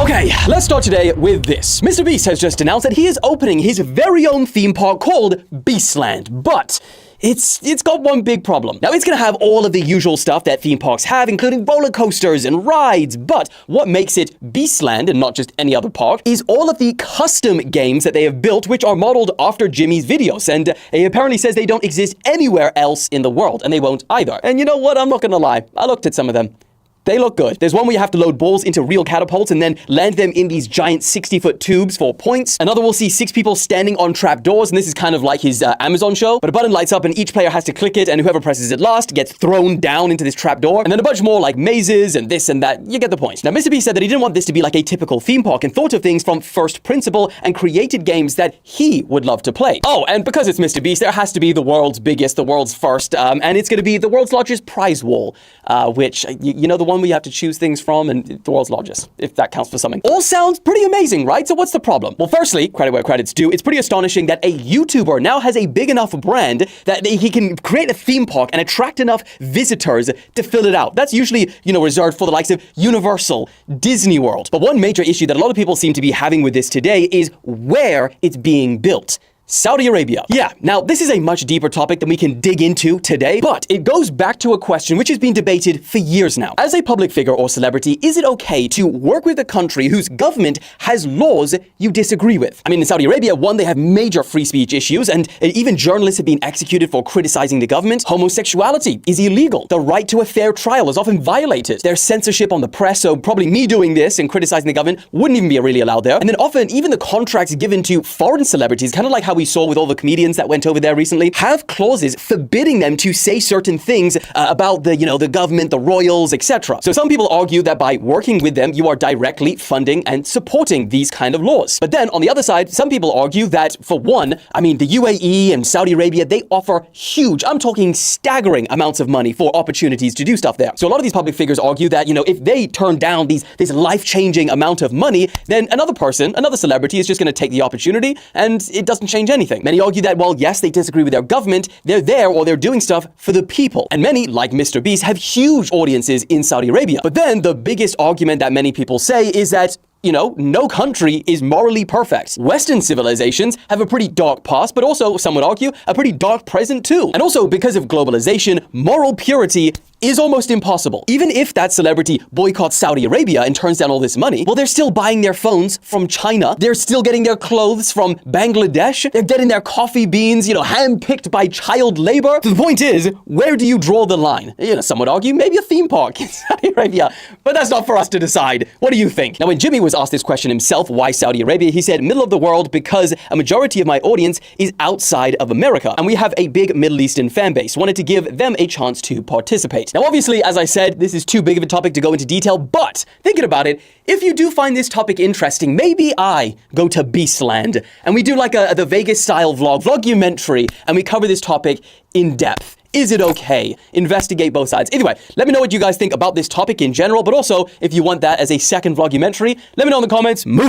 Okay, let's start today with this. MrBeast has just announced that he is opening his very own theme park called Beastland, but it's got one big problem. Now, it's gonna have all of the usual stuff that theme parks have, including roller coasters and rides, but what makes it Beastland and not just any other park is all of the custom games that they have built, which are modeled after Jimmy's videos, and he apparently says they don't exist anywhere else in the world, and they won't either. And you know what? I'm not gonna lie. I looked at some of them. They look good. There's one where you have to load balls into real catapults and then land them in these giant 60-foot tubes for points. Another will see 6 people standing on trap doors, and this is kind of like his Amazon show, but a button lights up and each player has to click it, and whoever presses it last gets thrown down into this trap door. And then a bunch more like mazes and this and that. You get the point. Now, MrBeast said that he didn't want this to be like a typical theme park and thought of things from first principle and created games that he would love to play. Oh, and because it's MrBeast, there has to be the world's biggest, the world's first, and it's going to be the world's largest prize wall, which, you know, the one where you have to choose things from, and the world's largest, if that counts for something. All sounds pretty amazing, right? So what's the problem? Well, firstly, credit where credit's due, it's pretty astonishing that a YouTuber now has a big enough brand that he can create a theme park and attract enough visitors to fill it out. That's usually, you know, reserved for the likes of Universal, Disney World. But one major issue that a lot of people seem to be having with this today is where it's being built. Saudi Arabia. Yeah, now this is a much deeper topic than we can dig into today, but it goes back to a question which has been debated for years now. As a public figure or celebrity, is it okay to work with a country whose government has laws you disagree with? I mean, in Saudi Arabia, one, they have major free speech issues, and even journalists have been executed for criticizing the government. Homosexuality is illegal. The right to a fair trial is often violated. There's censorship on the press, so probably me doing this and criticizing the government wouldn't even be really allowed there. And then often, even the contracts given to foreign celebrities, kind of like how we saw with all the comedians that went over there recently, have clauses forbidding them to say certain things about the, you know, the government, the royals, etc. So some people argue that by working with them, you are directly funding and supporting these kind of laws. But then on the other side, some people argue that, for one, I mean, the UAE and Saudi Arabia, they offer huge, I'm talking staggering amounts of money for opportunities to do stuff there. So a lot of these public figures argue that, you know, if they turn down this life-changing amount of money, then another person, another celebrity is just going to take the opportunity and it doesn't change anything. Many argue that, well, yes, they disagree with their government, they're there or they're doing stuff for the people. And many, like MrBeast, have huge audiences in Saudi Arabia. But then the biggest argument that many people say is that, you know, no country is morally perfect. Western civilizations have a pretty dark past, but also, some would argue, a pretty dark present too. And also, because of globalization, moral purity is almost impossible. Even if that celebrity boycotts Saudi Arabia and turns down all this money, well, they're still buying their phones from China. They're still getting their clothes from Bangladesh. They're getting their coffee beans, you know, hand-picked by child labor. So the point is, where do you draw the line? You know, some would argue maybe a theme park in Saudi Arabia, but that's not for us to decide. What do you think? Now, when Jimmy was asked this question himself, why Saudi Arabia, he said, middle of the world, because a majority of my audience is outside of America, and we have a big Middle Eastern fan base. Wanted to give them a chance to participate. Now, obviously, as I said, this is too big of a topic to go into detail, but thinking about it, if you do find this topic interesting, maybe I go to Beastland and we do like the Vegas-style vlogumentary, and we cover this topic in depth. Is it okay? Investigate both sides. Anyway, let me know what you guys think about this topic in general, but also, if you want that as a second vlogumentary, let me know in the comments. Move